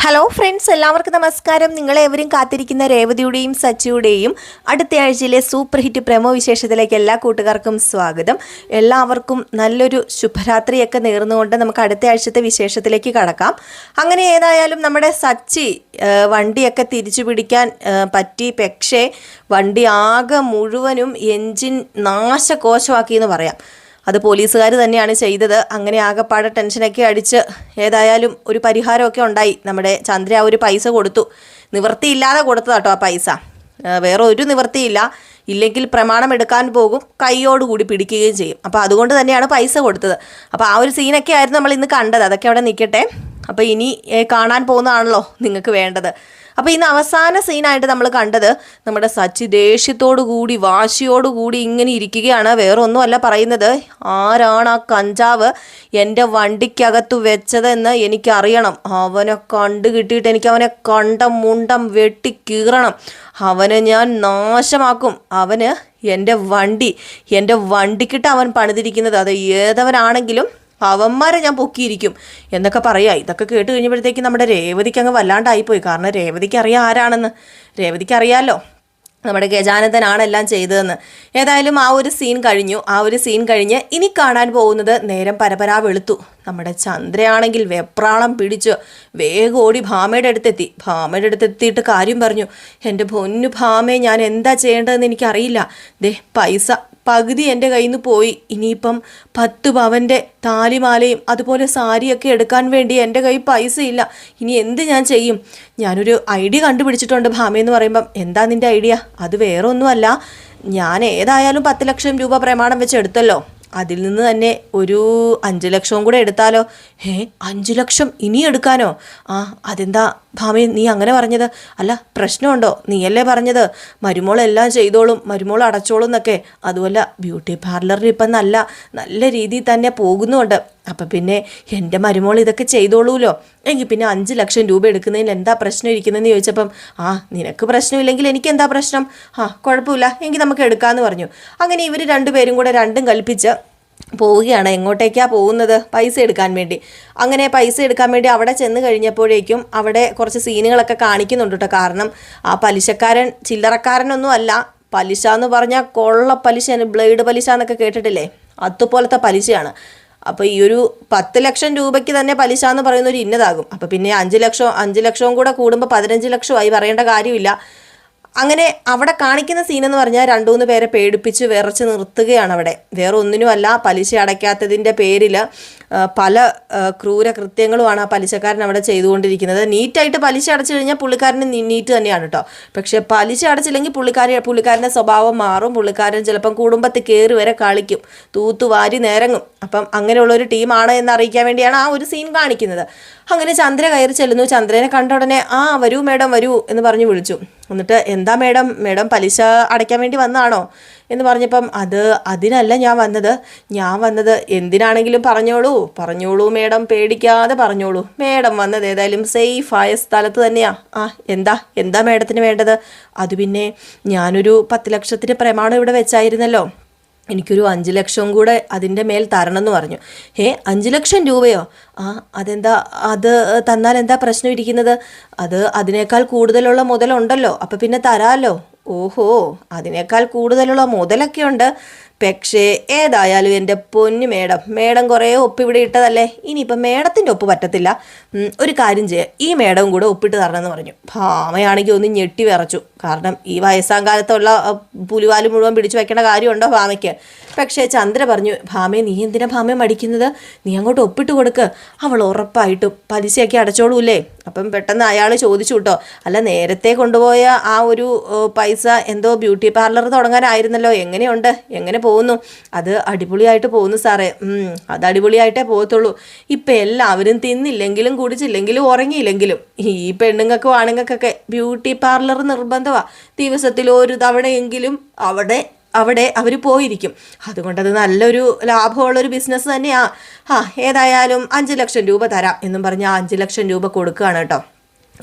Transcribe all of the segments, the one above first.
Hello friends, എല്ലാവർക്കും നമസ്കാരം. നിങ്ങളെവരും കാത്തിരിക്കുന്ന രേവതിയുടെയും സച്ചിയുടെയും അടുത്ത ആഴ്ചയിലെ സൂപ്പർ ഹിറ്റ് പ്രമോ വിശേഷത്തിലേക്ക് എല്ലാ കൂട്ടുകാർക്കും സ്വാഗതം. എല്ലാവർക്കും നല്ലൊരു ശുഭരാത്രിയൊക്കെ നേർന്നുകൊണ്ട് നമുക്ക് അടുത്ത ആഴ്ചത്തെ വിശേഷത്തിലേക്ക് കടക്കാം. അങ്ങനെ ഏതായാലും നമ്മുടെ സച്ചി വണ്ടിയൊക്കെ തിരിച്ചു പിടിക്കാൻ പറ്റി. പക്ഷേ വണ്ടി ആകെ മുഴുവനും എൻജിൻ നാശകോശമാക്കി എന്ന് പറയാം. അത് പോലീസുകാർ തന്നെയാണ് ചെയ്തത്. അങ്ങനെ ആകെപ്പാടെ ടെൻഷനൊക്കെ അടിച്ച് ഏതായാലും ഒരു പരിഹാരമൊക്കെ ഉണ്ടായി. നമ്മുടെ ചന്ദ്ര ആ ഒരു പൈസ കൊടുത്തു. നിവൃത്തിയില്ലാതെ കൊടുത്തതാട്ടോ ആ പൈസ, വേറെ ഒരു നിവൃത്തിയില്ല. ഇല്ലെങ്കിൽ പ്രമാണം എടുക്കാൻ പോകും, കൈയോടുകൂടി പിടിക്കുകയും ചെയ്യും. അപ്പോൾ അതുകൊണ്ട് തന്നെയാണ് പൈസ കൊടുത്തത്. അപ്പോൾ ആ ഒരു സീനൊക്കെ ആയിരുന്നു നമ്മൾ ഇന്ന് കണ്ടത്. അതൊക്കെ അവിടെ നിൽക്കട്ടെ. അപ്പോൾ ഇനി കാണാൻ പോകുന്നതാണല്ലോ നിങ്ങൾക്ക് വേണ്ടത്. അപ്പോൾ ഇന്ന് അവസാന സീനായിട്ട് നമ്മൾ കണ്ടത് നമ്മുടെ സച്ചി ദേഷ്യത്തോടു കൂടി വാശിയോടുകൂടി ഇങ്ങനെ ഇരിക്കുകയാണ്. വേറെ ഒന്നുമല്ല പറയുന്നത്, ആരാണ് ആ കഞ്ചാവ് എൻ്റെ വണ്ടിക്കകത്ത് വെച്ചതെന്ന് എനിക്കറിയണം. അവനെ കണ്ടു കിട്ടിയിട്ട് എനിക്ക് അവനെ കണ്ടം മുണ്ടം വെട്ടി കീറണം. അവനെ ഞാൻ നാശമാക്കും. അവന് എൻ്റെ വണ്ടിക്കിട്ട് അവൻ പണിതിരിക്കുന്നത്. അത് ഏതവനാണെങ്കിലും അവന്മാരെ ഞാൻ പൊക്കിയിരിക്കും എന്നൊക്കെ പറയാ. ഇതൊക്കെ കേട്ട് കഴിഞ്ഞപ്പോഴത്തേക്ക് നമ്മുടെ രേവതിക്ക് അങ്ങ് വല്ലാണ്ടായിപ്പോയി. കാരണം രേവതിക്ക് അറിയാം ആരാണെന്ന്. രേവതിക്ക് അറിയാമല്ലോ നമ്മുടെ ഗജാനന്ദനാണ് എല്ലാം ചെയ്തതെന്ന്. ഏതായാലും ആ ഒരു സീൻ കഴിഞ്ഞ് ഇനി കാണാൻ പോകുന്നത് നേരം പരപരാ വെളുത്തു. നമ്മുടെ ചന്ദ്രയാണെങ്കിൽ വെപ്രാളം പിടിച്ച് വേഗം ഓടി ഭാമയുടെ അടുത്തെത്തിയിട്ട് കാര്യം പറഞ്ഞു. എൻ്റെ പൊന്നു ഭാമേ, ഞാൻ എന്താ ചെയ്യേണ്ടതെന്ന് എനിക്കറിയില്ല. പൈസ പകുതി എൻ്റെ കയ്യിൽ നിന്ന് പോയി. ഇനിയിപ്പം 10 പവൻ്റെ താലിമാലയും അതുപോലെ സാരിയൊക്കെ എടുക്കാൻ വേണ്ടി എൻ്റെ കയ്യിൽ പൈസ ഇല്ല. ഇനി എന്ത് ഞാൻ ചെയ്യും? ഞാനൊരു ഐഡിയ കണ്ടുപിടിച്ചിട്ടുണ്ട് ഭാമയെന്ന് പറയുമ്പം, എന്താ നിൻ്റെ ഐഡിയ? അത് വേറെ ഒന്നുമല്ല, ഞാൻ ഏതായാലും 10 ലക്ഷം രൂപ പ്രമാണം വെച്ച് എടുത്തല്ലോ, അതിൽ നിന്ന് തന്നെ ഒരു 5 ലക്ഷവും കൂടെ എടുത്താലോ? 5 ലക്ഷം ഇനി എടുക്കാനോ? അതെന്താ ഭാമി നീ അങ്ങനെ പറഞ്ഞത്? അല്ല പ്രശ്നമുണ്ടോ? നീയല്ലേ പറഞ്ഞത് മരുമോളെല്ലാം ചെയ്തോളും, മരുമോൾ അടച്ചോളും എന്നൊക്കെ. അതുമല്ല ബ്യൂട്ടി പാർലറിൽ ഇപ്പം നല്ല രീതിയിൽ തന്നെ പോകുന്നുണ്ട്. അപ്പം പിന്നെ എൻ്റെ മരുമോൾ ഇതൊക്കെ ചെയ്തോളൂല്ലോ. എങ്കിൽ പിന്നെ 5 ലക്ഷം രൂപ എടുക്കുന്നതിൽ എന്താ പ്രശ്നം ഇരിക്കുന്നതെന്ന് ചോദിച്ചപ്പം, നിനക്ക് പ്രശ്നമില്ലെങ്കിൽ എനിക്ക് എന്താ പ്രശ്നം? കുഴപ്പമില്ല, എങ്കിൽ നമുക്ക് എടുക്കാമെന്ന് പറഞ്ഞു. അങ്ങനെ ഇവർ രണ്ടുപേരും കൂടെ രണ്ടും കൽപ്പിച്ച് പോവുകയാണ്. എങ്ങോട്ടേക്കാണ് പോകുന്നത്? പൈസ എടുക്കാൻ വേണ്ടി. അങ്ങനെ പൈസ എടുക്കാൻ വേണ്ടി അവിടെ ചെന്ന് കഴിഞ്ഞപ്പോഴേക്കും അവിടെ കുറച്ച് സീനുകളൊക്കെ കാണിക്കുന്നുണ്ട് കേട്ടോ. കാരണം ആ പലിശക്കാരൻ ചില്ലറക്കാരനൊന്നും അല്ല. പലിശ എന്ന് പറഞ്ഞാൽ കൊള്ള പലിശ, ബ്ലേഡ് പലിശ എന്നൊക്കെ കേട്ടിട്ടില്ലേ? അതുപോലത്തെ പലിശയാണ്. അപ്പോൾ ഈ ഒരു 10 ലക്ഷം രൂപയ്ക്ക് തന്നെ പലിശ എന്ന് പറയുന്ന ഒരു ഇന്നതാകും. അപ്പോൾ പിന്നെ 5 ലക്ഷവും കൂടെ കൂടുമ്പോൾ 15 ലക്ഷമായി, പറയേണ്ട കാര്യമില്ല. അങ്ങനെ അവിടെ കാണിക്കുന്ന സീനെന്ന് പറഞ്ഞാൽ 2-3 പേരെ പേടിപ്പിച്ച് വിറച്ച് നിർത്തുകയാണ് അവിടെ. വേറെ ഒന്നിനുമല്ല, പലിശ അടയ്ക്കാത്തതിൻ്റെ പേരിൽ പല ക്രൂര കൃത്യങ്ങളുമാണ് ആ പലിശക്കാരൻ അവിടെ ചെയ്തുകൊണ്ടിരിക്കുന്നത്. നീറ്റായിട്ട് പലിശ അടച്ചു കഴിഞ്ഞാൽ പുള്ളിക്കാരന് നീറ്റ് തന്നെയാണ് കേട്ടോ. പക്ഷേ പലിശ അടച്ചില്ലെങ്കിൽ പുള്ളിക്കാരൻ്റെ സ്വഭാവം മാറും. പുള്ളിക്കാരൻ ചിലപ്പം കുടുംബത്തിൽ കയറി വരെ കളിക്കും, തൂത്തുവാരി നേരങ്ങും. അപ്പം അങ്ങനെയുള്ളൊരു ടീമാണ് എന്ന് അറിയിക്കാൻ വേണ്ടിയാണ് ആ ഒരു സീൻ കാണിക്കുന്നത്. അങ്ങനെ ചന്ദ്ര കയറി ചെല്ലുന്നു. ചന്ദ്രനെ കണ്ട ഉടനെ വരൂ മേഡം വരൂ എന്ന് പറഞ്ഞു വിളിച്ചു. എന്നിട്ട് എന്താ മേഡം പലിശ അടയ്ക്കാൻ വേണ്ടി വന്നതാണോ എന്ന് പറഞ്ഞപ്പം, അതിനല്ല ഞാൻ വന്നത് എന്തിനാണെങ്കിലും പറഞ്ഞോളൂ മേഡം, പേടിക്കാതെ പറഞ്ഞോളൂ. മേഡം വന്നത് ഏതായാലും സേഫായ സ്ഥലത്ത് തന്നെയാ. എന്താ മേഡത്തിന് വേണ്ടത്? അത് പിന്നെ ഞാനൊരു 10 ലക്ഷത്തിന് പ്രമാണം ഇവിടെ വെച്ചായിരുന്നല്ലോ, എനിക്കൊരു 5 ലക്ഷവും കൂടെ അതിൻ്റെ മേൽ തരണം എന്ന് പറഞ്ഞു. 5 ലക്ഷം രൂപയോ? അതെന്താ? അത് തന്നാൽ എന്താ പ്രശ്നം ഇരിക്കുന്നത്? അതിനേക്കാൾ കൂടുതലുള്ള മുതലുണ്ടല്ലോ, അപ്പം പിന്നെ തരാമല്ലോ. ഓഹോ, അതിനേക്കാൾ കൂടുതലുള്ള മുതലൊക്കെ ഉണ്ട്. പക്ഷേ ഏതായാലും എൻ്റെ പൊന്നു മേഡം കുറേ ഒപ്പ് ഇവിടെ ഇട്ടതല്ലേ, ഇനിയിപ്പം മേഡത്തിൻ്റെ ഒപ്പ് പറ്റത്തില്ല. ഒരു കാര്യം ചെയ്യാം, ഈ മേഡവും കൂടെ ഒപ്പിട്ട് തരണമെന്ന് പറഞ്ഞു. ഭാമയാണെങ്കിൽ ഒന്ന് ഞെട്ടി വിറച്ചു. കാരണം ഈ വയസ്സാം കാലത്തുള്ള പുലിവാല് മുഴുവൻ പിടിച്ചു വയ്ക്കേണ്ട കാര്യമുണ്ടോ ഭാമയ്ക്ക്? പക്ഷേ ചന്ദ്ര പറഞ്ഞു, ഭാമയെ നീ എന്തിനാ ഭാമയെ മടിക്കുന്നത്? നീ അങ്ങോട്ട് ഒപ്പിട്ട് കൊടുക്ക്, അവൾ ഉറപ്പായിട്ടും പലിശയൊക്കെ അടച്ചോളൂല്ലേ. അപ്പം പെട്ടെന്ന് അയാൾ ചോദിച്ചു കേട്ടോ, അല്ല നേരത്തെ കൊണ്ടുപോയ ആ ഒരു പൈസ എന്തോ ബ്യൂട്ടി പാർലർ തുടങ്ങാനായിരുന്നല്ലോ, എങ്ങനെ പോകുന്നു? അത് അടിപൊളിയായിട്ട് പോകുന്നു സാറേ. അത് അടിപൊളിയായിട്ടേ പോകത്തുള്ളൂ. ഇപ്പം എല്ലാവരും തിന്നില്ലെങ്കിലും കുടിച്ചില്ലെങ്കിലും ഉറങ്ങിയില്ലെങ്കിലും ഈ പെണ്ണുങ്ങൾക്കും ആണുങ്ങൾക്കൊക്കെ ബ്യൂട്ടി പാർലർ നിർബന്ധമാണ്. ദിവസത്തിൽ ഒരു തവണയെങ്കിലും അവിടെ അവർ പോയിരിക്കും. അതുകൊണ്ടത് നല്ലൊരു ലാഭമുള്ളൊരു ബിസിനസ് തന്നെയാ. ഏതായാലും 5 ലക്ഷം രൂപ തരാം എന്നും പറഞ്ഞ് 5 ലക്ഷം രൂപ കൊടുക്കുകയാണ് കേട്ടോ.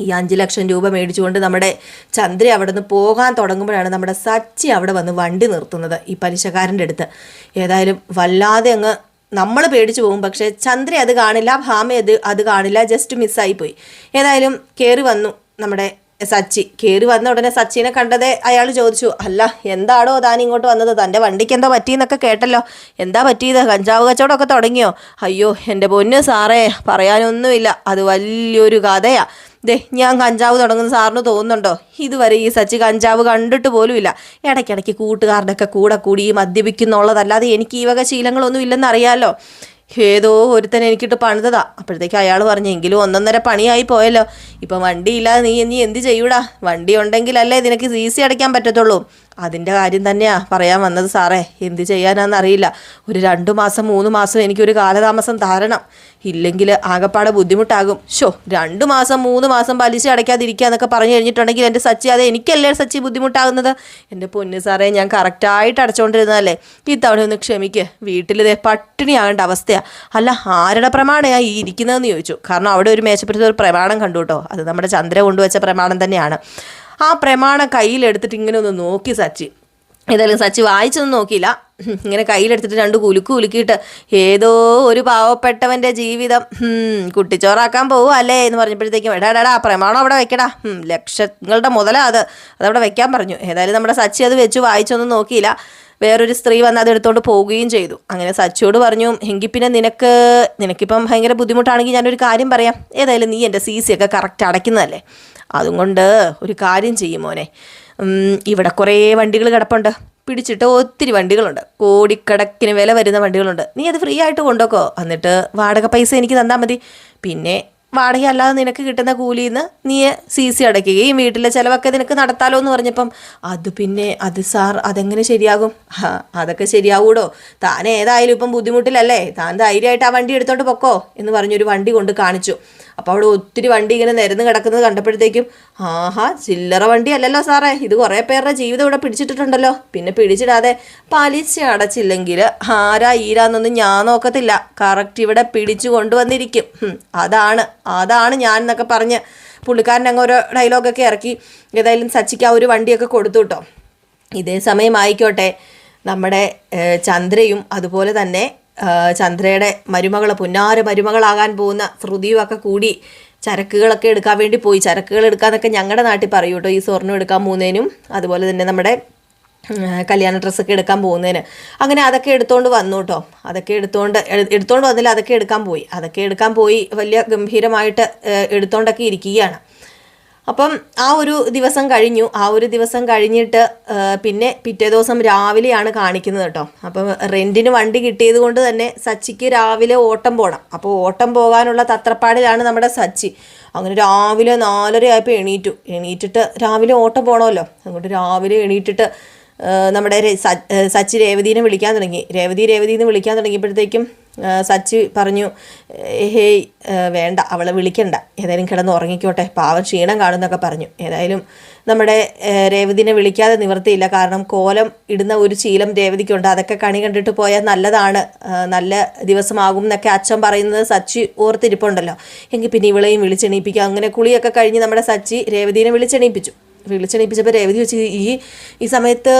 ഈ 5 ലക്ഷം രൂപ മേടിച്ചുകൊണ്ട് നമ്മുടെ ചന്ദ്ര അവിടെ നിന്ന് പോകാൻ തുടങ്ങുമ്പോഴാണ് നമ്മുടെ സച്ചി അവിടെ വന്ന് വണ്ടി നിർത്തുന്നത് ഈ പലിശക്കാരൻ്റെ അടുത്ത്. ഏതായാലും വല്ലാതെ അങ്ങ് നമ്മൾ പേടിച്ചു പോകും. പക്ഷേ ചന്ദ്ര അത് കാണില്ല, ഭാമ അത് കാണില്ല, ജസ്റ്റ് മിസ്സായി പോയി. ഏതായാലും കയറി വന്നു നമ്മുടെ സച്ചി. കയറി വന്ന ഉടനെ സച്ചിനെ കണ്ടതേ അയാൾ ചോദിച്ചു, അല്ല എന്താണോ താൻ ഇങ്ങോട്ട് വന്നത്, തൻ്റെ വണ്ടിക്ക് എന്താ പറ്റിയെന്നൊക്കെ കേട്ടല്ലോ, എന്താ പറ്റിയത്, കഞ്ചാവ് കച്ചവടമൊക്കെ തുടങ്ങിയോ? അയ്യോ എൻ്റെ പൊന്ന് സാറേ, പറയാനൊന്നുമില്ല, അത് വലിയൊരു കഥയാ. ദേ ഞാൻ കഞ്ചാവ് തുടങ്ങുന്ന സാറിന് തോന്നുന്നുണ്ടോ? ഇതുവരെ ഈ സച്ചി കഞ്ചാവ് കണ്ടിട്ട് പോലുമില്ല. ഇടയ്ക്കിടയ്ക്ക് കൂട്ടുകാരുടെ ഒക്കെ കൂടി മദ്യപിക്കുന്നുള്ളതല്ലാതെ എനിക്ക് ഈ വക ശീലങ്ങളൊന്നും ഇല്ലെന്ന് അറിയാമല്ലോ. ഏതോ ഒരുത്തൻ എനിക്കിട്ട് പണിതതാ. അപ്പോഴത്തേക്ക് അയാൾ പറഞ്ഞു, എങ്കിലും 1.5 പണിയായി പോയല്ലോ. ഇപ്പം വണ്ടിയില്ലാതെ നീ എന്ത് ചെയ്യൂടാ? വണ്ടി ഉണ്ടെങ്കിലല്ലേ നിനക്ക് CC അടയ്ക്കാൻ പറ്റത്തുള്ളൂ. അതിൻ്റെ കാര്യം തന്നെയാ പറയാൻ വന്നത് സാറേ. എന്ത് ചെയ്യാനാണെന്നറിയില്ല. ഒരു 2 മാസം 3 മാസം എനിക്കൊരു കാലതാമസം തരണം, ഇല്ലെങ്കിൽ ആകപ്പാടെ ബുദ്ധിമുട്ടാകും. 2 മാസം 3 മാസം പലിശ അടയ്ക്കാതിരിക്കുക എന്നൊക്കെ പറഞ്ഞു കഴിഞ്ഞിട്ടുണ്ടെങ്കിൽ എൻ്റെ സച്ചി, അത് എനിക്കല്ലേ സച്ചി ബുദ്ധിമുട്ടാകുന്നത്? എൻ്റെ പൊന്ന് സാറേ, ഞാൻ കറക്റ്റായിട്ട് അടച്ചുകൊണ്ടിരുന്നതല്ലേ. ഇത്തവണ ഒന്ന് ക്ഷമിക്ക്. വീട്ടിലിതേ പട്ടിണിയാകേണ്ട അവസ്ഥയാണ്. അല്ല, ആരുടെ പ്രമാണമാണ് ഈ ഇരിക്കുന്നതെന്ന് ചോദിച്ചു. കാരണം അവിടെ ഒരു മേശപ്പുറത്ത് ഒരു പ്രമാണം കണ്ടു കേട്ടോ. അത് നമ്മുടെ ചന്ദ്ര കൊണ്ടുവച്ച പ്രമാണം തന്നെയാണ്. ആ പ്രമാണം കയ്യിലെടുത്തിട്ട് ഇങ്ങനെ ഒന്ന് നോക്കി സച്ചി. ഏതായാലും സച്ചി വായിച്ചൊന്നും നോക്കിയില്ല. ഇങ്ങനെ കയ്യിലെടുത്തിട്ട് 2 കുലുക്കിയിട്ട്, ഏതോ ഒരു പാവപ്പെട്ടവൻ്റെ ജീവിതം കുട്ടിച്ചോറാക്കാൻ പോവുക അല്ലേ എന്ന് പറഞ്ഞപ്പോഴത്തേക്കും, എടാ പ്രമാണം അവിടെ വെക്കടാ, ലക്ഷങ്ങളുടെ മുതലാ അതവിടെ വെക്കാൻ പറഞ്ഞു. ഏതായാലും നമ്മുടെ സച്ചി അത് വെച്ച് വായിച്ചൊന്നും നോക്കിയില്ല. വേറൊരു സ്ത്രീ വന്ന് അത് എടുത്തുകൊണ്ട് പോവുകയും ചെയ്തു. അങ്ങനെ സച്ചിയോട് പറഞ്ഞു, എങ്കിൽ പിന്നെ നിനക്കിപ്പം ഭയങ്കര ബുദ്ധിമുട്ടാണെങ്കിൽ ഞാനൊരു കാര്യം പറയാം. ഏതായാലും നീ എൻ്റെ CC ഒക്കെ കറക്റ്റ് അടയ്ക്കുന്നതല്ലേ, അതുകൊണ്ട് ഒരു കാര്യം ചെയ്യും മോനെ. ഇവിടെ കുറേ വണ്ടികൾ കിടപ്പുണ്ട്, പിടിച്ചിട്ട് ഒത്തിരി വണ്ടികളുണ്ട്, കോടിക്കണക്കിന് വില വരുന്ന വണ്ടികളുണ്ട്. നീ അത് ഫ്രീ ആയിട്ട് കൊണ്ടുപോക്കോ, എന്നിട്ട് വാടക പൈസ എനിക്ക് തന്നാൽ മതി. പിന്നെ വാടക അല്ലാതെ നിനക്ക് കിട്ടുന്ന കൂലിയിൽ നിന്ന് നീ CC അടയ്ക്കുകയും വീട്ടിലെ ചിലവൊക്കെ നിനക്ക് നടത്താലോ എന്ന് പറഞ്ഞപ്പം, അത് സാർ അതെങ്ങനെ ശരിയാകും? അതൊക്കെ ശരിയാവൂടോ, താൻ ഏതായാലും ഇപ്പം ബുദ്ധിമുട്ടിലല്ലേ, താൻ ധൈര്യമായിട്ട് ആ വണ്ടി എടുത്തോണ്ട് പൊക്കോ എന്ന് പറഞ്ഞൊരു വണ്ടി കൊണ്ട് കാണിച്ചു. അപ്പോൾ അവിടെ ഒത്തിരി വണ്ടി ഇങ്ങനെ നിരന്ന് കിടക്കുന്നത് കണ്ടപ്പോഴത്തേക്കും, ചില്ലറ വണ്ടി അല്ലല്ലോ സാറേ, ഇത് കുറേ പേരുടെ ജീവിതം ഇവിടെ പിടിച്ചിട്ടിട്ടുണ്ടല്ലോ. പിന്നെ പിടിച്ചിടാതെ പലിശ അടച്ചില്ലെങ്കിൽ ആരാ ഈരാന്നൊന്നും ഞാൻ നോക്കത്തില്ല, കറക്റ്റ് ഇവിടെ പിടിച്ചു കൊണ്ടുവന്നിരിക്കും. അതാണ് ഞാൻ എന്നൊക്കെ പറഞ്ഞ് പുള്ളിക്കാരൻ അങ്ങ് ഓരോ ഡയലോഗൊക്കെ ഇറക്കി. ഏതായാലും സച്ചിക്ക് ആ ഒരു വണ്ടിയൊക്കെ കൊടുത്തു കേട്ടോ. ഇതേ സമയം ആയിക്കോട്ടെ, നമ്മുടെ ചന്ദ്രയും അതുപോലെ തന്നെ ചന്ദ്രയുടെ പുന്നാര മരുമകളാകാൻ പോകുന്ന ശ്രുതിയും ഒക്കെ കൂടി ചരക്കുകളൊക്കെ എടുക്കാൻ വേണ്ടി പോയി. ചരക്കുകൾ എടുക്കാന്നൊക്കെ ഞങ്ങളുടെ നാട്ടിൽ പറയൂ കേട്ടോ, ഈ സ്വർണ്ണം എടുക്കാൻ പോകുന്നതിനും അതുപോലെ തന്നെ നമ്മുടെ കല്യാണ ഡ്രസ്സൊക്കെ എടുക്കാൻ പോകുന്നതിന്. അങ്ങനെ അതൊക്കെ എടുത്തുകൊണ്ട് വന്നു കേട്ടോ. അതൊക്കെ എടുത്തുകൊണ്ട് വന്നില്ല, അതൊക്കെ എടുക്കാൻ പോയി വലിയ ഗംഭീരമായിട്ട് എടുത്തുകൊണ്ടൊക്കെ ഇരിക്കുകയാണ്. അപ്പം ആ ഒരു ദിവസം കഴിഞ്ഞിട്ട് പിന്നെ പിറ്റേ ദിവസം രാവിലെയാണ് കാണിക്കുന്നത് കേട്ടോ. അപ്പം റെൻറ്റിന് വണ്ടി കിട്ടിയത് കൊണ്ട് തന്നെ സച്ചിക്ക് രാവിലെ ഓട്ടം പോകണം. അപ്പോൾ ഓട്ടം പോകാനുള്ള തത്രപ്പാടിലാണ് നമ്മുടെ സച്ചി. അങ്ങനെ രാവിലെ 4:30 ആയപ്പോൾ എണീറ്റിട്ട് രാവിലെ ഓട്ടം പോകണമല്ലോ, അതുകൊണ്ട് രാവിലെ എണീറ്റിട്ട് നമ്മുടെ സച്ചി രേവതീനെ വിളിക്കാൻ തുടങ്ങി. രേവതിന്ന് വിളിക്കാൻ തുടങ്ങിയപ്പോഴത്തേക്കും സച്ചി പറഞ്ഞു, ഹേയ് വേണ്ട, അവളെ വിളിക്കണ്ട, ഏതായാലും കിടന്ന് ഉറങ്ങിക്കോട്ടെ, പാവം ക്ഷീണം കാണുന്നൊക്കെ പറഞ്ഞു. ഏതായാലും നമ്മുടെ രേവതിനെ വിളിക്കാതെ നിവർത്തിയില്ല. കാരണം കോലം ഇടുന്ന ഒരു ശീലം രേവതിക്കുണ്ട്, അതൊക്കെ കണി കണ്ടിട്ട് പോയാൽ നല്ലതാണ്, നല്ല ദിവസമാകും എന്നൊക്കെ അച്ഛൻ പറയുന്നത് സച്ചി ഓർത്തിരിപ്പുണ്ടല്ലോ. എങ്കിൽ പിന്നെ ഇവളെയും വിളിച്ചെണീപ്പിക്കുക. അങ്ങനെ കുളിയൊക്കെ കഴിഞ്ഞ് നമ്മുടെ സച്ചി രേവതിനെ വിളിച്ചെണീപ്പിച്ചപ്പോൾ രേവതി വെച്ച്, ഈ സമയത്ത്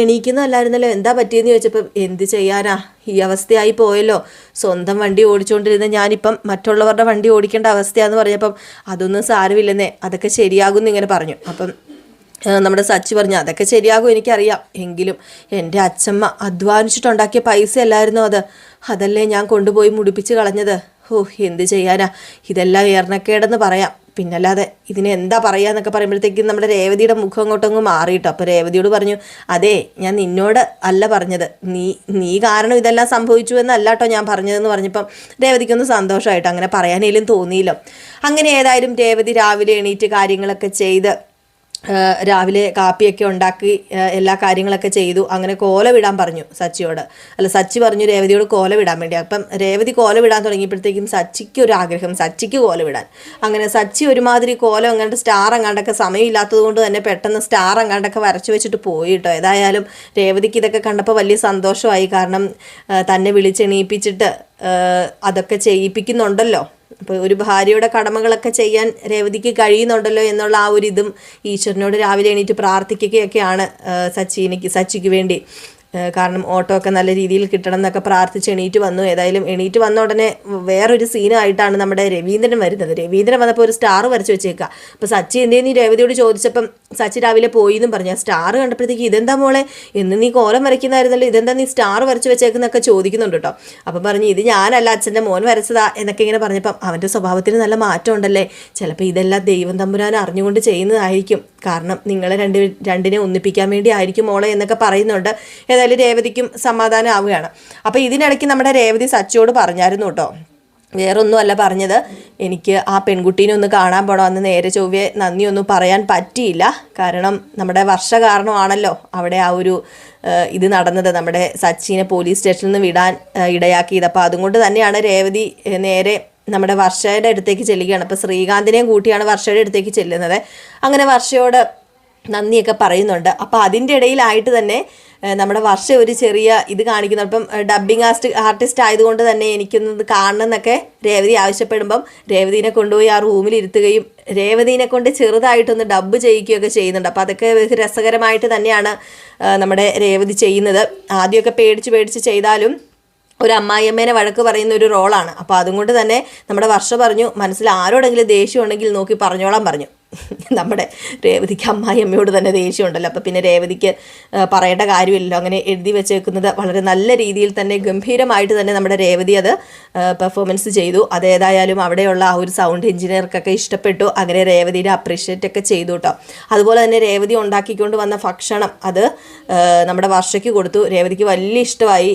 എണീക്കുന്നതല്ലായിരുന്നല്ലോ, എന്താ പറ്റിയെന്ന് ചോദിച്ചപ്പോൾ, എന്ത് ചെയ്യാനാ, ഈ അവസ്ഥയായി പോയല്ലോ, സ്വന്തം വണ്ടി ഓടിച്ചുകൊണ്ടിരുന്ന ഞാനിപ്പം മറ്റുള്ളവരുടെ വണ്ടി ഓടിക്കേണ്ട അവസ്ഥയാന്ന് പറഞ്ഞപ്പം, അതൊന്നും സാരമില്ലെന്നേ, അതൊക്കെ ശരിയാകും എന്നിങ്ങനെ പറഞ്ഞു. അപ്പം നമ്മുടെ സച്ചി പറഞ്ഞു, അതൊക്കെ ശരിയാകും എനിക്കറിയാം, എങ്കിലും എൻ്റെ അച്ഛമ്മ അധ്വാനിച്ചിട്ടുണ്ടാക്കിയ പൈസ അല്ലായിരുന്നോ അതല്ലേ ഞാൻ കൊണ്ടുപോയി മുടിപ്പിച്ച് കളഞ്ഞത്. എന്ത് ചെയ്യാനാ, ഇതെല്ലാം എറണക്കേടെന്ന് പറയാം, പിന്നല്ലാതെ ഇതിനെ എന്താ പറയുക എന്നൊക്കെ പറയുമ്പോഴത്തേക്കും നമ്മുടെ രേവതിയുടെ മുഖം അങ്ങോട്ടങ്ങ് മാറിയിട്ടോ. അപ്പോൾ രേവതിയോട് പറഞ്ഞു, അതെ ഞാൻ നിന്നോട് അല്ല പറഞ്ഞത്, നീ കാരണം ഇതെല്ലാം സംഭവിച്ചു എന്നല്ല കേട്ടോ ഞാൻ പറഞ്ഞതെന്ന് പറഞ്ഞപ്പം രേവതിക്കൊന്ന് സന്തോഷമായിട്ടോ, അങ്ങനെ പറയാനേലും തോന്നിയില്ലോ. അങ്ങനെ ഏതായാലും രേവതി രാവിലെ എണീറ്റ് കാര്യങ്ങളൊക്കെ ചെയ്ത് രാവിലെ കാപ്പിയൊക്കെ ഉണ്ടാക്കി എല്ലാ കാര്യങ്ങളൊക്കെ ചെയ്തു. അങ്ങനെ കോല വിടാൻ പറഞ്ഞു സച്ചി പറഞ്ഞു രേവതിയോട് കോല വിടാൻ വേണ്ടി. അപ്പം രേവതി കോല വിടാൻ തുടങ്ങിയപ്പോഴത്തേക്കും സച്ചിക്ക് ഒരു ആഗ്രഹം, സച്ചിക്ക് കോല വിടാൻ. അങ്ങനെ സച്ചി ഒരുമാതിരി കോല അങ്ങാണ്ട് സ്റ്റാർ അങ്ങാണ്ടൊക്കെ സമയമില്ലാത്തത് കൊണ്ട് തന്നെ പെട്ടെന്ന് സ്റ്റാർ അങ്ങാണ്ടൊക്കെ വരച്ചു വെച്ചിട്ട് പോയി കേട്ടോ. ഏതായാലും രേവതിക്ക് ഇതൊക്കെ കണ്ടപ്പോൾ വലിയ സന്തോഷമായി. കാരണം തന്നെ വിളിച്ചെണീപ്പിച്ചിട്ട് അതൊക്കെ ചെയ്യിപ്പിക്കുന്നുണ്ടല്ലോ. അപ്പോൾ ഒരു ഭാര്യയുടെ കടമകളൊക്കെ ചെയ്യാൻ രേവതിക്ക് കഴിയുന്നുണ്ടല്ലോ എന്നുള്ള ആ ഒരു ഇതും ഈശ്വരനോട് രാവിലെ എണീറ്റ് പ്രാർത്ഥിക്കുകയൊക്കെയാണ് സച്ചിക്ക് വേണ്ടി. കാരണം ഓട്ടോ ഒക്കെ നല്ല രീതിയിൽ കിട്ടണം എന്നൊക്കെ പ്രാർത്ഥിച്ച് എണീറ്റ് വന്നു. ഏതായാലും എണീറ്റ് വന്ന ഉടനെ വേറൊരു സീനായിട്ടാണ് നമ്മുടെ രവീന്ദ്രൻ വരുന്നത്. രവീന്ദ്രൻ വന്നപ്പോൾ ഒരു സ്റ്റാർ വരച്ച് വെച്ചേക്കുക. അപ്പോൾ സച്ചി എന്തേന്ന് രേവതിയോട് ചോദിച്ചപ്പം സച്ചി രാവിലെ പോയി എന്നും പറഞ്ഞു. ആ സ്റ്റാർ കണ്ടപ്പോഴത്തേക്ക് ഇതെന്താ മോളെ, എന്ന് നീ കോലം വരയ്ക്കുന്നതായിരുന്നല്ലോ, ഇതെന്താ നീ സ്റ്റാർ വരച്ച് വെച്ചേക്കുന്നൊക്കെ ചോദിക്കുന്നുണ്ട് കേട്ടോ. അപ്പം പറഞ്ഞു ഇത് ഞാനല്ല, അച്ഛൻ്റെ മോൻ വരച്ചതാ എന്നൊക്കെ ഇങ്ങനെ പറഞ്ഞപ്പം അവൻ്റെ സ്വഭാവത്തിന് നല്ല മാറ്റം ഉണ്ടല്ലേ, ചിലപ്പോൾ ഇതെല്ലാം ദൈവം തമ്പുരാൻ അറിഞ്ഞുകൊണ്ട് ചെയ്യുന്നതായിരിക്കും, കാരണം നിങ്ങളെ രണ്ടിനെ ഒന്നിപ്പിക്കാൻ വേണ്ടി ആയിരിക്കും മോളെ എന്നൊക്കെ പറയുന്നുണ്ട്. ഏതായാലും രേവതിക്കും സമാധാനം ആവുകയാണ്. അപ്പോൾ ഇതിനിടയ്ക്ക് നമ്മുടെ രേവതി സച്ചിയോട് പറഞ്ഞായിരുന്നു കേട്ടോ, വേറൊന്നുമല്ല പറഞ്ഞത്, എനിക്ക് ആ പെൺകുട്ടീനെ ഒന്ന് കാണാൻ പോകണം, അന്ന് നേരെ ചൊവ്വേ നന്ദിയൊന്നും പറയാൻ പറ്റിയില്ല, കാരണം നമ്മുടെ വർഷ കാരണമാണല്ലോ അവിടെ ആ ഒരു ഇത് നടന്നത്, നമ്മുടെ സച്ചിനെ പോലീസ് സ്റ്റേഷനിൽ നിന്ന് വിടാൻ ഇടയാക്കിയത്. അപ്പോൾ അതുകൊണ്ട് തന്നെയാണ് രേവതി നേരെ നമ്മുടെ വർഷയുടെ അടുത്തേക്ക് ചെല്ലുകയാണ്. അപ്പോൾ ശ്രീകാന്തിനെയും കൂട്ടിയാണ് വർഷയുടെ അടുത്തേക്ക് ചെല്ലുന്നത്. അങ്ങനെ വർഷയോട് നന്ദിയൊക്കെ പറയുന്നുണ്ട്. അപ്പോൾ അതിൻ്റെ ഇടയിലായിട്ട് തന്നെ നമ്മുടെ വർഷ ഒരു ചെറിയ ഇത് കാണിക്കുന്നു. അപ്പം ഡബ്ബിങ് ആർട്ടിസ്റ്റ് ആയതുകൊണ്ട് തന്നെ എനിക്കൊന്ന് കാണണം എന്നൊക്കെ രേവതി ആവശ്യപ്പെടുമ്പം രേവതിനെ കൊണ്ടുപോയി ആ റൂമിൽ ഇരുത്തുകയും രേവതിനെ കൊണ്ട് ചെറുതായിട്ടൊന്ന് ഡബ്ബ് ചെയ്യിക്കുകയൊക്കെ ചെയ്യുന്നുണ്ട്. അപ്പോൾ അതൊക്കെ രസകരമായിട്ട് തന്നെയാണ് നമ്മുടെ രേവതി ചെയ്യുന്നത്. ആദ്യമൊക്കെ പേടിച്ച് ചെയ്താലും ഒരു അമ്മായിയമ്മേനെ വഴക്ക് പറയുന്ന ഒരു റോളാണ്. അപ്പോൾ അതുകൊണ്ട് തന്നെ നമ്മുടെ വർഷ പറഞ്ഞു, മനസ്സിൽ ആരോടെങ്കിലും ദേഷ്യം ഉണ്ടെങ്കിൽ നോക്കി പറഞ്ഞോളാൻ പറഞ്ഞു. നമ്മുടെ രേവതിക്ക് അമ്മായിയമ്മയോട് തന്നെ ദേഷ്യമുണ്ടല്ലോ, അപ്പോൾ പിന്നെ രേവതിക്ക് പറയേണ്ട കാര്യമില്ലല്ലോ. അങ്ങനെ എഴുതി വെച്ചേക്കുന്നത് വളരെ നല്ല രീതിയിൽ തന്നെ ഗംഭീരമായിട്ട് തന്നെ നമ്മുടെ രേവതി അത് പെർഫോമൻസ് ചെയ്തു. അതേതായാലും അവിടെയുള്ള ആ ഒരു സൗണ്ട് എഞ്ചിനീയർക്കൊക്കെ ഇഷ്ടപ്പെട്ടു. അങ്ങനെ രേവതിയുടെ അപ്രീഷിയേറ്റ് ഒക്കെ ചെയ്തു കേട്ടോ. അതുപോലെ തന്നെ രേവതി ഉണ്ടാക്കിക്കൊണ്ട് വന്ന ഭക്ഷണം അത് നമ്മുടെ വർഷയ്ക്ക് കൊടുത്തു. രേവതിക്ക് വലിയ ഇഷ്ടമായി,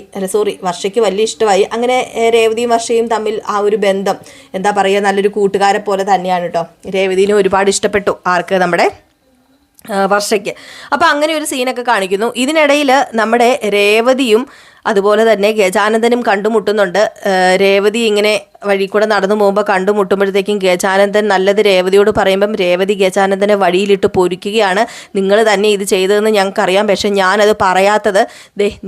വർഷയ്ക്ക് വലിയ ഇഷ്ടമായി. അങ്ങനെ രേവതിയും വർഷയും തമ്മിൽ ആ ഒരു ബന്ധം എന്താ പറയുക, നല്ലൊരു കൂട്ടുകാരെ പോലെ തന്നെയാണ് കേട്ടോ. രേവതിനെ ഒരുപാട് ഇഷ്ടപ്പെട്ടു. ആർക്ക്? നമ്മുടെ വർഷയ്ക്ക്. അപ്പോൾ അങ്ങനെ ഒരു സീനൊക്കെ കാണിക്കുന്നു. ഇതിനിടയിൽ നമ്മുടെ രേവതിയും അതുപോലെ തന്നെ ഗജാനന്ദനും കണ്ടുമുട്ടുന്നുണ്ട്. രേവതി ഇങ്ങനെ വഴി കൂടെ നടന്നു പോകുമ്പോൾ കണ്ടുമുട്ടുമ്പോഴത്തേക്കും ഗജാനന്ദൻ നല്ലത് രേവതിയോട് പറയുമ്പം രേവതി ഗജാനന്ദനെ വഴിയിലിട്ട് പൊരിക്കുകയാണ്. നിങ്ങൾ തന്നെ ഇത് ചെയ്തതെന്ന് ഞങ്ങൾക്കറിയാം, പക്ഷെ ഞാനത് പറയാത്തത്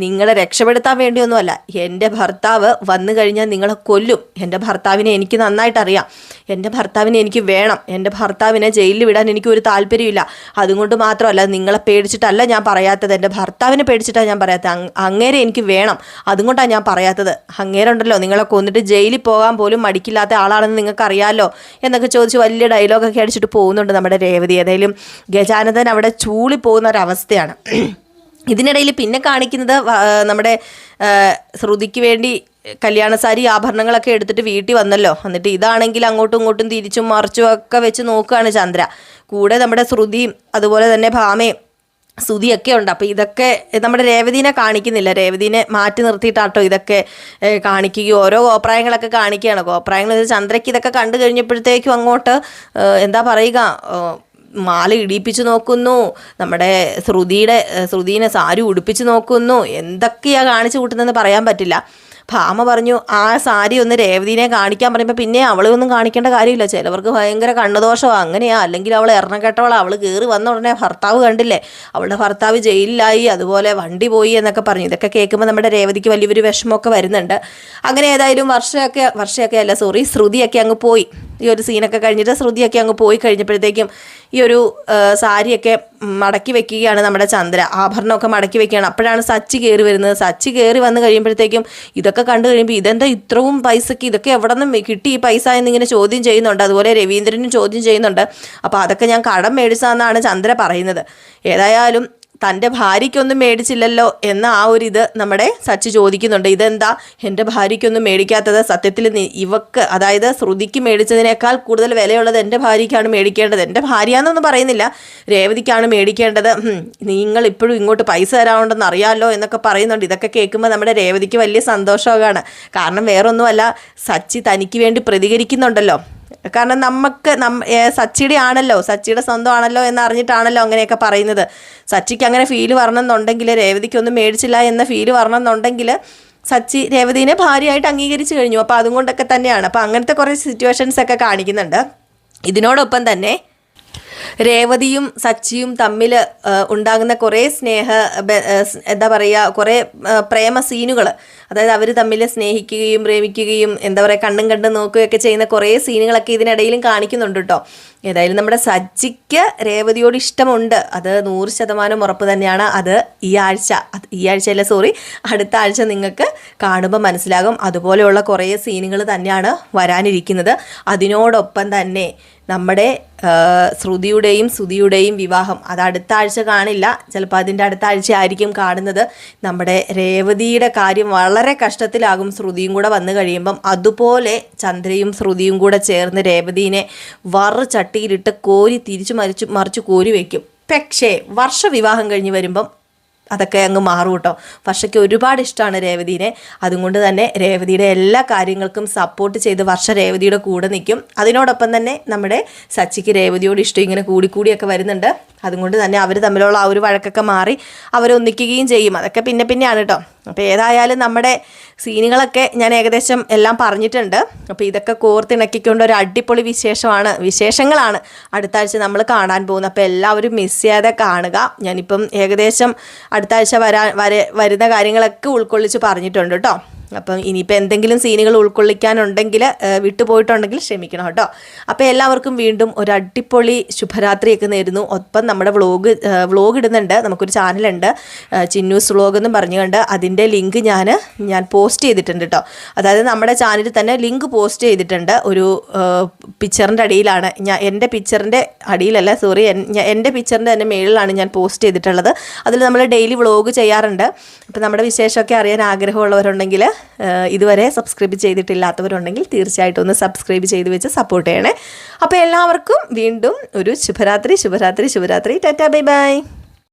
നിങ്ങളെ രക്ഷപ്പെടുത്താൻ വേണ്ടിയൊന്നുമല്ല. എൻ്റെ ഭർത്താവ് വന്നു കഴിഞ്ഞാൽ നിങ്ങളെ കൊല്ലും. എൻ്റെ ഭർത്താവിനെ എനിക്ക് നന്നായിട്ടറിയാം. എൻ്റെ ഭർത്താവിനെ എനിക്ക് വേണം. എൻ്റെ ഭർത്താവിനെ ജയിലിൽ വിടാൻ എനിക്ക് ഒരു താല്പര്യമില്ല. അതുകൊണ്ട് മാത്രമല്ല, നിങ്ങളെ പേടിച്ചിട്ടല്ല ഞാൻ പറയാത്തത്, എൻ്റെ ഭർത്താവിനെ പേടിച്ചിട്ടാണ് ഞാൻ പറയാത്തത്. അങ്ങേരെ എനിക്ക് വേണം, അതുകൊണ്ടാണ് ഞാൻ പറയാത്തത്. അങ്ങേരുണ്ടല്ലോ നിങ്ങളെ കൊന്നിട്ട് ജയിലിൽ പോകാൻ പോലും മടിക്കില്ലാത്ത ആളാണെന്ന് നിങ്ങൾക്ക് അറിയാമല്ലോ എന്നൊക്കെ ചോദിച്ച് വലിയ ഡയലോഗൊക്കെ അടിച്ചിട്ട് പോകുന്നുണ്ട് നമ്മുടെ രേവതി. ഏതായാലും ഗജാനന്ദൻ അവിടെ ചൂളി പോകുന്ന ഒരവസ്ഥയാണ്. ഇതിനിടയിൽ പിന്നെ കാണിക്കുന്നത് നമ്മുടെ ശ്രുതിക്ക് വേണ്ടി കല്യാണസാരി ആഭരണങ്ങളൊക്കെ എടുത്തിട്ട് വീട്ടിൽ വന്നല്ലോ. എന്നിട്ട് ഇതാണെങ്കിൽ അങ്ങോട്ടും ഇങ്ങോട്ടും തിരിച്ചും മറിച്ചും ഒക്കെ വെച്ച് നോക്കുകയാണ് ചന്ദ്ര. കൂടെ നമ്മുടെ ശ്രുതിയും അതുപോലെ തന്നെ ഭാമയും സ്തുതിയൊക്കെ ഉണ്ട്. അപ്പോൾ ഇതൊക്കെ നമ്മുടെ രേവതിനെ കാണിക്കുന്നില്ല, രേവതിനെ മാറ്റി നിർത്തിയിട്ടാട്ടോ ഇതൊക്കെ കാണിക്കുകയും ഓരോ കോപ്രായങ്ങളൊക്കെ കാണിക്കുകയാണ്. കോപ്രായങ്ങൾ ചന്ദ്രയ്ക്ക് ഇതൊക്കെ കണ്ടു കഴിഞ്ഞപ്പോഴത്തേക്കും അങ്ങോട്ട് എന്താ പറയുക, മാല ഇടിപ്പിച്ച് നോക്കുന്നു, നമ്മുടെ ശ്രുതിനെ സാരി ഉടുപ്പിച്ച് നോക്കുന്നു, എന്തൊക്കെയാണ് കാണിച്ചു കൂട്ടുന്നതെന്ന് പറയാൻ പറ്റില്ല. ഭാമ പറഞ്ഞു ആ സാരി ഒന്ന് രേവതിനെ കാണിക്കാൻ പറയുമ്പോൾ പിന്നെ അവളെ ഒന്നും കാണിക്കേണ്ട കാര്യമില്ല, ചിലവർക്ക് ഭയങ്കര കണ്ണുദോഷമാണ്, അങ്ങനെയാ, അല്ലെങ്കിൽ അവൾ എറണം കെട്ടവളാണ്, അവൾ കയറി വന്ന ഉടനെ ഭർത്താവ് കണ്ടില്ലേ, അവളുടെ ഭർത്താവ് ജയിലിലായി, അതുപോലെ വണ്ടി പോയി എന്നൊക്കെ പറഞ്ഞു. ഇതൊക്കെ കേൾക്കുമ്പോൾ നമ്മുടെ രേവതിക്ക് വലിയൊരു വിഷമമൊക്കെ വരുന്നുണ്ട്. അങ്ങനെ ഏതായാലും ശ്രുതിയൊക്കെ അങ്ങ് പോയി. ഈ ഒരു സീനൊക്കെ കഴിഞ്ഞിട്ട് ശ്രുതിയൊക്കെ അങ്ങ് പോയി കഴിഞ്ഞപ്പോഴത്തേക്കും ഈ ഒരു സാരിയൊക്കെ മടക്കി വെക്കുകയാണ് നമ്മുടെ ചന്ദ്ര. ആഭരണമൊക്കെ മടക്കി വെക്കുകയാണ്. അപ്പോഴാണ് സച്ചി കയറി വരുന്നത്. സച്ചി കയറി വന്ന് കഴിയുമ്പോഴത്തേക്കും ഇതൊക്കെ കണ്ടു കഴിയുമ്പോൾ ഇതെന്താ ഇത്രയും പൈസക്ക്, ഇതൊക്കെ എവിടെ നിന്ന് കിട്ടി ഈ പൈസ എന്നിങ്ങനെ ചോദ്യം ചെയ്യുന്നുണ്ട്. അതുപോലെ രവീന്ദ്രനും ചോദ്യം ചെയ്യുന്നുണ്ട്. അപ്പോൾ അതൊക്കെ ഞാൻ കടം മേടിച്ചതെന്നാണ് ചന്ദ്ര പറയുന്നത്. ഏതായാലും തൻ്റെ ഭാര്യയ്ക്കൊന്നും മേടിച്ചില്ലല്ലോ എന്ന ആ ഒരു ഇത് നമ്മുടെ സച്ചി ചോദിക്കുന്നുണ്ട്. ഇതെന്താ എൻ്റെ ഭാര്യയ്ക്കൊന്നും മേടിക്കാത്തത്? സത്യത്തിൽ ഇവക്ക്, അതായത് ശ്രുതിക്ക് മേടിച്ചതിനേക്കാൾ കൂടുതൽ വിലയുള്ളത് എൻ്റെ ഭാര്യയ്ക്കാണ് മേടിക്കേണ്ടത്. എൻ്റെ ഭാര്യ എന്നൊന്നും പറയുന്നില്ല, രേവതിക്കാണ് മേടിക്കേണ്ടത്. നിങ്ങൾ ഇപ്പോഴും ഇങ്ങോട്ട് പൈസ തരാനുണ്ടെന്ന് അറിയാമല്ലോ എന്നൊക്കെ പറയുന്നുണ്ട്. ഇതൊക്കെ കേൾക്കുമ്പോൾ നമ്മുടെ രേവതിക്ക് വലിയ സന്തോഷമാണ്. കാരണം വേറൊന്നുമല്ല, സച്ചി തനിക്ക് വേണ്ടി പ്രതികരിക്കുന്നുണ്ടല്ലോ. കാരണം സച്ചിയുടെ ആണല്ലോ, സച്ചിയുടെ സ്വന്തം ആണല്ലോ എന്നറിഞ്ഞിട്ടാണല്ലോ അങ്ങനെയൊക്കെ പറയുന്നത്. സച്ചിക്ക് അങ്ങനെ ഫീല് വരണമെന്നുണ്ടെങ്കിൽ, രേവതിക്കൊന്നും മേടിച്ചില്ല എന്ന ഫീല് വരണമെന്നുണ്ടെങ്കിൽ സച്ചി രേവതിനെ ഭാര്യയായിട്ട് അംഗീകരിച്ചു കഴിഞ്ഞു. അപ്പോൾ അതുകൊണ്ടൊക്കെ തന്നെയാണ്. അപ്പോൾ അങ്ങനത്തെ കുറേ സിറ്റുവേഷൻസ് ഒക്കെ കാണിക്കുന്നുണ്ട്. ഇതിനോടൊപ്പം തന്നെ രേവതിയും സച്ചിയും തമ്മിൽ ഉണ്ടാകുന്ന കുറേ എന്താ പറയുക, കുറേ പ്രേമ സീനുകൾ, അതായത് അവർ തമ്മിൽ സ്നേഹിക്കുകയും പ്രേമിക്കുകയും എന്താ പറയുക കണ്ടും നോക്കുകയൊക്കെ ചെയ്യുന്ന കുറേ സീനുകളൊക്കെ ഇതിനിടയിലും കാണിക്കുന്നുണ്ട് കേട്ടോ. ഏതായാലും നമ്മുടെ സജ്ജിക്ക് രേവതിയോട് ഇഷ്ടമുണ്ട്, അത് 100% ഉറപ്പ് തന്നെയാണ്. അത് ഈ ആഴ്ചയല്ല സോറി, അടുത്ത ആഴ്ച നിങ്ങൾക്ക് കാണുമ്പോൾ മനസ്സിലാകും. അതുപോലെയുള്ള കുറേ സീനുകൾ തന്നെയാണ് വരാനിരിക്കുന്നത്. അതിനോടൊപ്പം തന്നെ നമ്മുടെ ശ്രുതിയുടെയും സുധിയുടെയും വിവാഹം അത് അടുത്ത ആഴ്ച കാണില്ല, ചിലപ്പോൾ അതിൻ്റെ അടുത്ത ആഴ്ച ആയിരിക്കും കാണുന്നത്. നമ്മുടെ രേവതിയുടെ കാര്യം വളരെ കഷ്ടത്തിലാകും ശ്രുതിയും കൂടെ വന്നു കഴിയുമ്പം. അതുപോലെ ചന്ദ്രയും ശ്രുതിയും കൂടെ ചേർന്ന് രേവതീനെ ചട്ടിയിലിട്ട് കോരി മറിച്ച് കോരി വയ്ക്കും. പക്ഷേ വിവാഹം കഴിഞ്ഞ് വരുമ്പം അതൊക്കെ അങ്ങ് മാറും കേട്ടോ. വർഷയ്ക്ക് ഒരുപാട് ഇഷ്ടമാണ് രേവതീനെ. അതുകൊണ്ട് തന്നെ രേവതിയുടെ എല്ലാ കാര്യങ്ങൾക്കും സപ്പോർട്ട് ചെയ്ത് രേവതിയുടെ കൂടെ നിൽക്കും. അതിനോടൊപ്പം തന്നെ നമ്മുടെ സച്ചിക്ക് രേവതിയോട് ഇഷ്ടം ഇങ്ങനെ കൂടിയൊക്കെ വരുന്നുണ്ട്. അതുകൊണ്ട് തന്നെ അവർ തമ്മിലുള്ള ആ ഒരു വഴക്കൊക്കെ മാറി അവരൊന്നിക്കുകയും ചെയ്യും. അതൊക്കെ പിന്നെയാണ് കേട്ടോ. അപ്പോൾ ഏതായാലും നമ്മുടെ സീനുകളൊക്കെ ഞാൻ ഏകദേശം എല്ലാം പറഞ്ഞിട്ടുണ്ട്. അപ്പോൾ ഇതൊക്കെ കോർത്തിണക്കിക്കൊണ്ട് ഒരു അടിപൊളി വിശേഷങ്ങളാണ് അടുത്ത ആഴ്ച നമ്മൾ കാണാൻ പോകുന്നത്. അപ്പോൾ എല്ലാവരും മിസ് ചെയ്യാതെ കാണുക. ഞാനിപ്പം ഏകദേശം അടുത്ത ആഴ്ച വരുന്ന കാര്യങ്ങളൊക്കെ ഉൾക്കൊള്ളിച്ച് പറഞ്ഞിട്ടുണ്ട് കേട്ടോ. അപ്പം ഇനിയിപ്പോൾ എന്തെങ്കിലും സീനുകൾ ഉൾക്കൊള്ളിക്കാനുണ്ടെങ്കിൽ വിട്ടുപോയിട്ടുണ്ടെങ്കിൽ ക്ഷമിക്കണം കേട്ടോ. അപ്പോൾ എല്ലാവർക്കും വീണ്ടും ഒരു അടിപൊളി ശുഭരാത്രിയൊക്കെ നേരുന്നു. ഒപ്പം നമ്മുടെ വ്ളോഗ് ഇടുന്നുണ്ട്, നമുക്കൊരു ചാനലുണ്ട് ചിന്നൂസ് വ്ളോഗ് എന്നും പറഞ്ഞുകൊണ്ട്. അതിൻ്റെ ലിങ്ക് ഞാൻ പോസ്റ്റ് ചെയ്തിട്ടുണ്ട് കേട്ടോ. അതായത് നമ്മുടെ ചാനലിൽ തന്നെ ലിങ്ക് പോസ്റ്റ് ചെയ്തിട്ടുണ്ട്. ഒരു പിക്ചറിൻ്റെ അടിയിലാണ്, എൻ്റെ പിക്ചറിൻ്റെ അടിയിലല്ല സോറി, എൻ്റെ പിക്ചറിൻ്റെ തന്നെ മേളിലാണ് ഞാൻ പോസ്റ്റ് ചെയ്തിട്ടുള്ളത്. അതിൽ നമ്മൾ ഡെയിലി വ്ളോഗ് ചെയ്യാറുണ്ട്. അപ്പോൾ നമ്മുടെ വിശേഷമൊക്കെ അറിയാൻ ആഗ്രഹമുള്ളവരുണ്ടെങ്കിൽ ഇതുവരെ സബ്സ്ക്രൈബ് ചെയ്തിട്ടില്ലാത്തവരുണ്ടെങ്കിൽ തീർച്ചയായിട്ടും ഒന്ന് സബ്സ്ക്രൈബ് ചെയ്ത് വെച്ച് സപ്പോർട്ട് ചെയ്യണേ. അപ്പോൾ എല്ലാവർക്കും വീണ്ടും ഒരു ശുഭരാത്രി. Tata bye bye.